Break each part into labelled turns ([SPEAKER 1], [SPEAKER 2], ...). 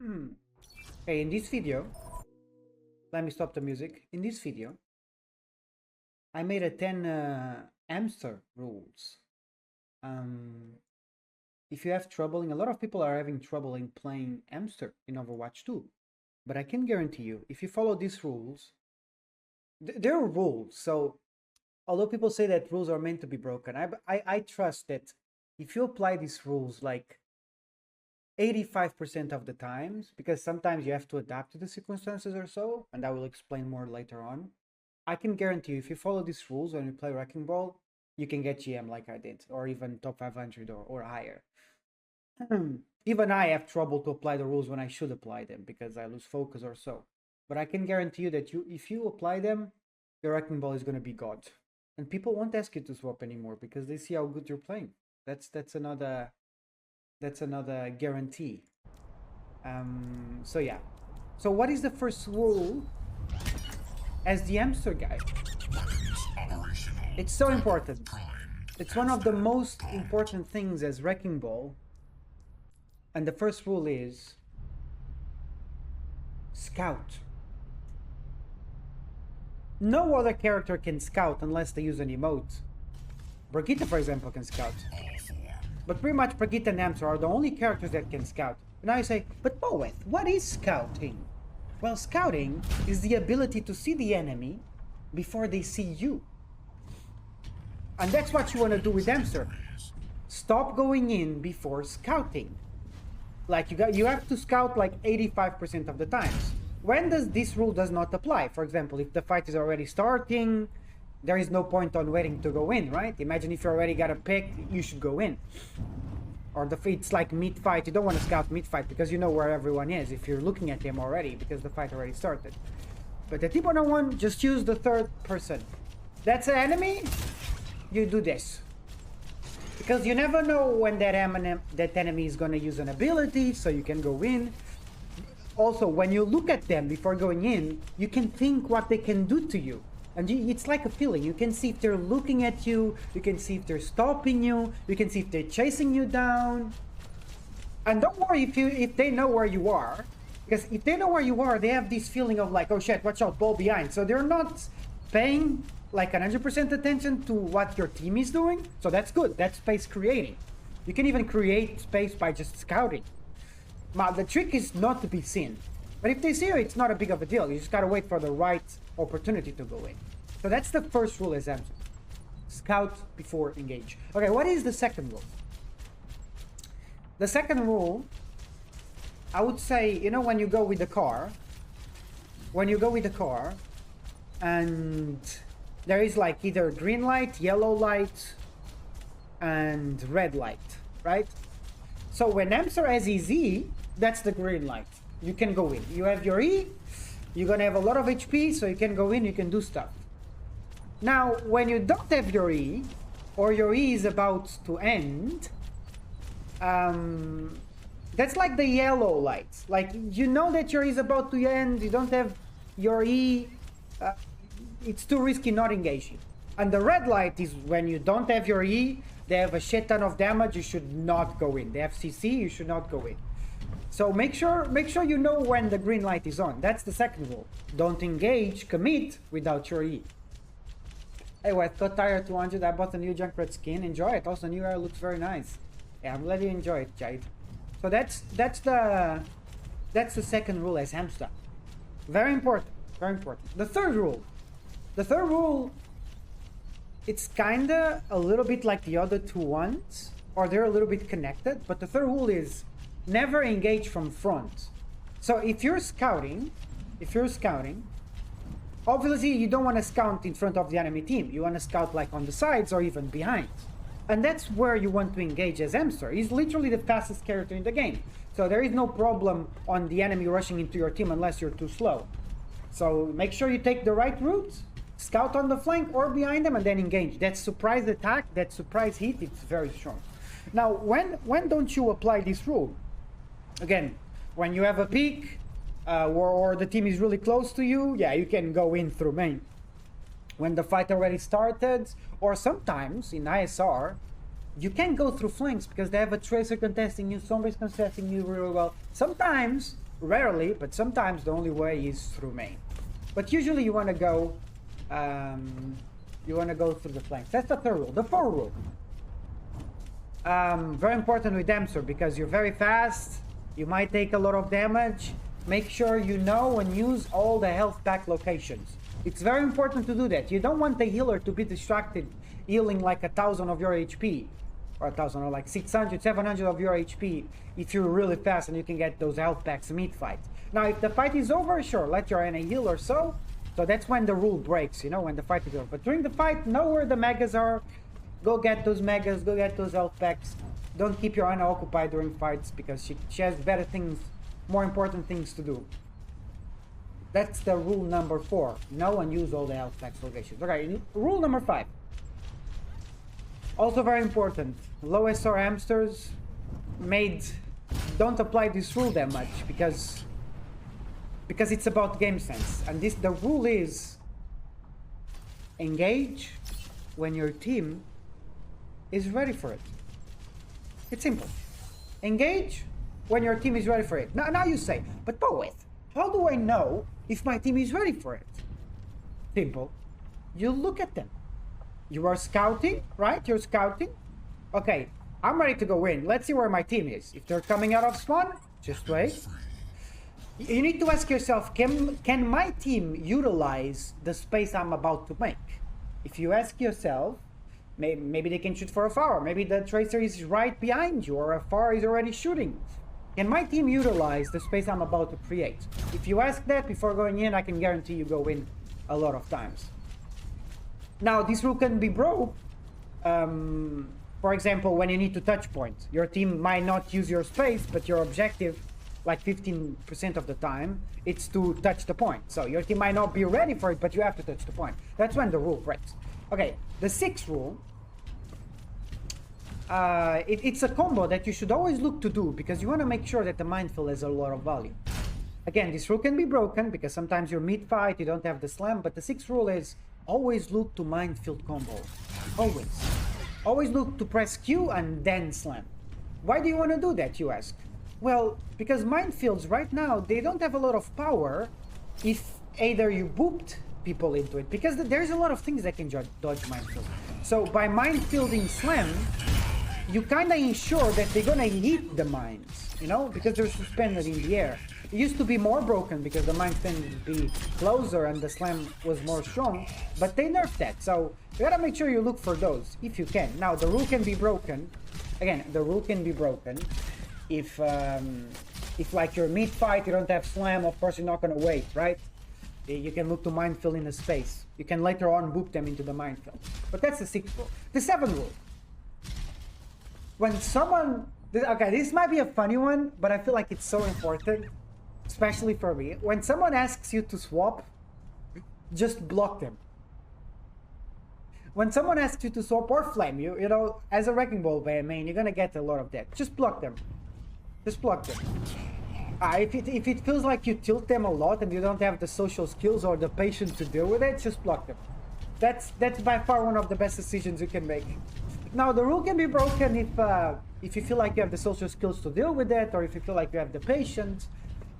[SPEAKER 1] Okay, in this video, let me stop the music. In this video, I made a 10 hamster rules. If you have trouble, and a lot of people are having trouble in playing hamster in Overwatch 2, but I can guarantee you, if you follow these rules, there are rules. So, although people say that rules are meant to be broken, I trust that if you apply these rules like 85% of the times, because sometimes you have to adapt to the circumstances or so, and I will explain more later on. I can guarantee you, if you follow these rules when you play Wrecking Ball, you can get GM like I did, or even top 500 or higher. Even I have trouble to apply the rules when I should apply them because I lose focus or so. But I can guarantee you that if you apply them, your Wrecking Ball is going to be God. And people won't ask you to swap anymore because they see how good you're playing. That's another guarantee. So yeah. So what is the first rule as the hamster guy? It's so important. It's one of the most important things as Wrecking Ball. And the first rule is scout. No other character can scout unless they use an emote. Brigitte, for example, can scout. But pretty much Brigitte and Hamster are the only characters that can scout. And I say, but Moreweth, what is scouting? Well, scouting is the ability to see the enemy before they see you. And that's what you want to do with Hamster. Stop going in before scouting. Like you have to scout like 85% of the times. When this rule does not apply? For example, if the fight is already starting, there is no point on waiting to go in, right? Imagine if you already got a pick, you should go in. Or it's like mid-fight, you don't want to scout mid-fight because you know where everyone is if you're looking at them already because the fight already started. But the tip 101, just use the third person. That's an enemy, you do this. Because you never know when that enemy is going to use an ability, so you can go in. Also, when you look at them before going in, you can think what they can do to you. And it's like a feeling. You can see if they're looking at you, you can see if they're stopping you, you can see if they're chasing you down. And don't worry if they know where you are, because if they know where you are, they have this feeling of like, oh shit, watch out, ball behind. So they're not paying like 100% attention to what your team is doing. So that's good. That's space creating. You can even create space by just scouting. Now, the trick is not to be seen. But if they see you, it's not a big of a deal. You just gotta wait for the right opportunity to go in. So that's the first rule as Hamster. Scout before engage. Okay, what is the second rule? The second rule, I would say, you know, when you go with the car, and there is like either green light, yellow light, and red light, right? So when Hamster has his E, that's the green light. You can go in. You have your E, you're gonna have a lot of HP, so you can go in, you can do stuff. Now, when you don't have your E, or your E is about to end, that's like the yellow light. Like, you know that your E is about to end, you don't have your E, it's too risky not engaging. And the red light is when you don't have your E, they have a shit ton of damage, you should not go in. They have CC, you should not go in. So make sure you know when the green light is on. That's the second rule. Don't engage, commit without your E. Hey, what? Got Tire 200. I bought a new Junkrat skin. Enjoy it. Also, new hair looks very nice. Yeah, I'm glad you enjoy it, Jade. So that's the second rule as Hamster. Very important. Very important. The third rule. It's kinda a little bit like the other two ones, or they're a little bit connected. But the third rule is never engage from front. So if you're scouting, obviously you don't want to scout in front of the enemy team. You want to scout like on the sides or even behind. And that's where you want to engage as Hamster. He's literally the fastest character in the game. So there is no problem on the enemy rushing into your team unless you're too slow. So make sure you take the right route, scout on the flank or behind them, and then engage. That surprise attack, that surprise hit, it's very strong. Now, when don't you apply this rule? Again, when you have a peek, or the team is really close to you, yeah, you can go in through main. When the fight already started, or sometimes in ISR, you can go through flanks because they have a Tracer contesting you, Sombra is contesting you really well. Sometimes Rarely, but sometimes the only way is through main. But usually you want to go through the flanks. That's the third rule. The fourth rule, very important with Damser, because you're very fast, you might take a lot of damage. Make sure you know and use all the health pack locations. It's very important to do that. You don't want the healer to be distracted healing like 1,000 of your HP, or 1,000, or like 600, 700 of your HP if you're really fast and you can get those health packs mid-fight. Now, if the fight is over, sure, let your NA heal or so. So that's when the rule breaks, you know, when the fight is over. But during the fight, know where the megas are. Go get those megas, go get those health packs. Don't keep your Ana occupied during fights, because she has better things, more important things to do. That's the rule number 4. Know and use all the health packs locations. Okay, rule number 5. Also very important. Low SR hamsters don't apply this rule that much, because it's about game sense. And the rule is engage when your team is ready for it. It's simple. Engage when your team is ready for it. Now you say, but Moreweth, how do I know if my team is ready for it? Simple. You look at them. You are scouting, right? You're scouting. Okay, I'm ready to go in. Let's see where my team is. If they're coming out of spawn, just wait. You need to ask yourself, can my team utilize the space I'm about to make? If you ask yourself, maybe they can shoot for a far. Maybe the tracer is right behind you, or a far is already shooting. Can my team utilize the space I'm about to create? If you ask that before going in, I can guarantee you go in a lot of times. Now, this rule can be broke. For example, when you need to touch point. Your team might not use your space, but your objective, like 15% of the time, it's to touch the point. So your team might not be ready for it, but you have to touch the point. That's when the rule breaks. Okay, the 6th rule. It's a combo that you should always look to do, because you want to make sure that the minefield has a lot of value. Again, this rule can be broken, because sometimes you're mid-fight, you don't have the slam, but the 6th rule is always look to minefield combo. Always. Always look to press Q and then slam. Why do you want to do that, you ask? Well, because minefields right now, they don't have a lot of power if either you booped people into it, because there's a lot of things that can dodge minefield. So by minefielding slam, you kind of ensure that they're gonna hit the mines, you know, because they're suspended in the air. It used to be more broken because the mines tended to be closer and the slam was more strong, but they nerfed that. So you gotta make sure you look for those if you can. Now the rule can be broken. Again, the rule can be broken if like you're mid-fight, you don't have slam. Of course, you're not gonna wait, right? You can look to minefield in a space. You can later on boop them into the minefield. But that's the 6th rule. The 7th rule. When someone... Okay, this might be a funny one, but I feel like it's so important, especially for me. When someone asks you to swap, just block them. When someone asks you to swap or flame you, you know, as a Wrecking Ball main, you're gonna get a lot of that. Just block them. Just block them. If it feels like you tilt them a lot and you don't have the social skills or the patience to deal with it, just block them. That's by far one of the best decisions you can make. Now, the rule can be broken if you feel like you have the social skills to deal with it, or if you feel like you have the patience.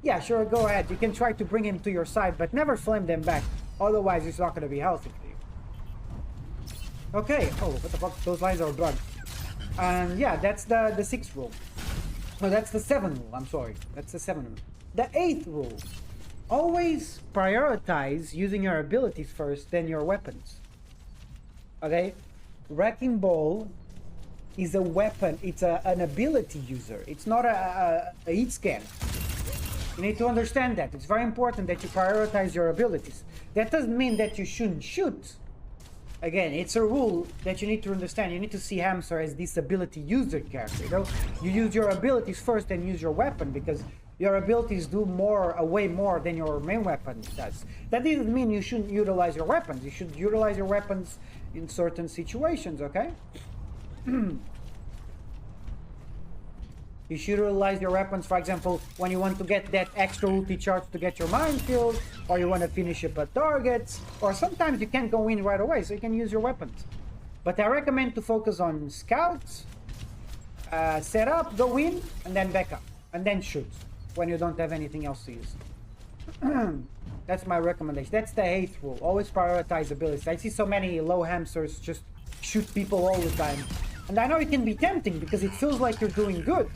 [SPEAKER 1] Yeah, sure, go ahead. You can try to bring him to your side, but never flame them back. Otherwise, it's not going to be healthy for you. Okay. Oh, what the fuck? Those lines are bugged. And yeah, that's the 6th rule. No, that's the 7th rule. I'm sorry. That's the 7th rule. The 8th rule. Always prioritize using your abilities first, then your weapons. Okay? Wrecking Ball is a weapon. It's an ability user. It's not a hit scan. You need to understand that. It's very important that you prioritize your abilities. That doesn't mean that you shouldn't shoot. Again, it's a rule that you need to understand. You need to see Hamster as this ability user character. You know? You use your abilities first and use your weapon, because your abilities do way more than your main weapon does. That doesn't mean you shouldn't utilize your weapons. You should utilize your weapons in certain situations, okay? You should utilize your weapons, for example, when you want to get that extra ulti charge to get your minefield, or you want to finish up a target, or sometimes you can't go in right away, so you can use your weapons. But I recommend to focus on scouts, set up, go in, and then back up, and then shoot. when you don't have anything else to use. That's my recommendation. That's the 8th rule. Always prioritize abilities. I see so many low hamsters just shoot people all the time. And I know it can be tempting because it feels like you're doing good.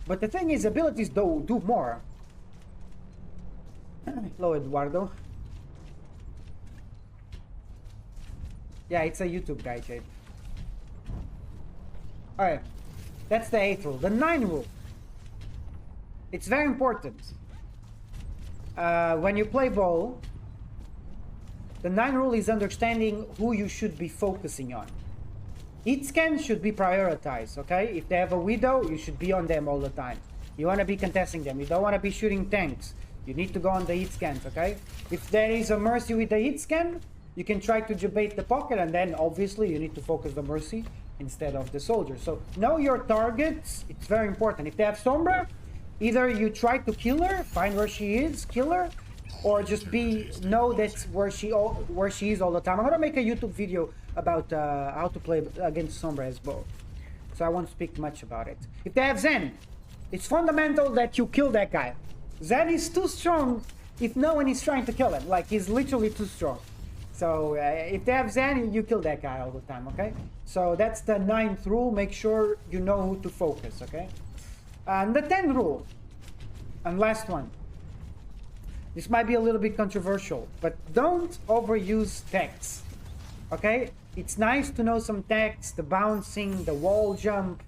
[SPEAKER 1] But the thing is, abilities do more. Hello, Eduardo. Yeah, it's a YouTube guy, Jade. Alright. That's the 8th rule. The 9th rule. It's very important. When you play ball, the 9th rule is understanding who you should be focusing on. Hit scans should be prioritized, okay? If they have a widow, you should be on them all the time. You want to be contesting them. You don't want to be shooting tanks. You need to go on the hit scans, okay? If there is a mercy with the hit scan, you can try to debate the pocket, and then obviously you need to focus the mercy instead of the soldier. So know your targets. It's very important. If they have Sombra, either you try to kill her, find where she is, kill her, or just know that's where she is all the time. I'm gonna make a YouTube video about how to play against Sombra as bow, so I won't speak much about it. If they have Zen, it's fundamental that you kill that guy. Zen is too strong if no one is trying to kill him. Like, he's literally too strong. So if they have Zen, you kill that guy all the time, okay? So that's the 9th rule. Make sure you know who to focus, okay? And the 10th rule, and last one. This might be a little bit controversial, but don't overuse techs, okay? It's nice to know some techs, the bouncing, the wall jump,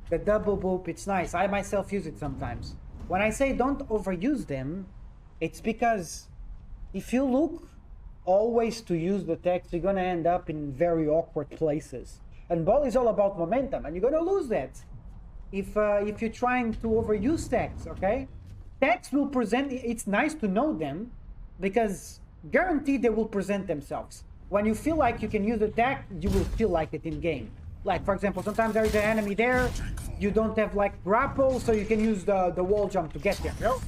[SPEAKER 1] the double boop. It's nice. I myself use it sometimes. When I say don't overuse them, it's because if you look always to use the techs, you're gonna end up in very awkward places. And ball is all about momentum, and you're gonna lose that if you're trying to overuse techs, okay? Techs will present, it's nice to know them because guaranteed they will present themselves. When you feel like you can use the tech, you will feel like it in game. Like, for example, sometimes there is an enemy there, you don't have like grapple, so you can use the wall jump to get there. You know?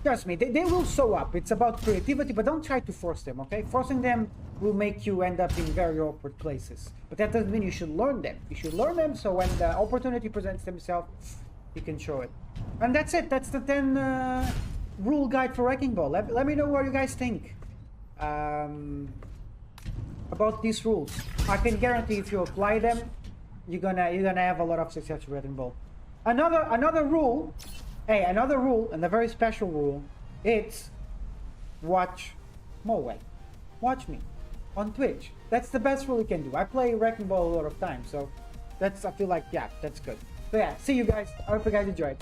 [SPEAKER 1] Trust me, they will show up. It's about creativity, but don't try to force them, okay? Forcing them will make you end up in very awkward places. But that doesn't mean you should learn them. You should learn them so when the opportunity presents themselves, you can show it. And that's it. That's the 10 rule guide for Wrecking Ball. Let me know what you guys think about these rules. I can guarantee if you apply them, you're gonna have a lot of success with Wrecking Ball. Another rule, and a very special rule, it's watch Moreweth. Watch me on Twitch. That's the best rule you can do. I play Wrecking Ball a lot of times, so I feel like, yeah, that's good. So yeah, see you guys. I hope you guys enjoyed.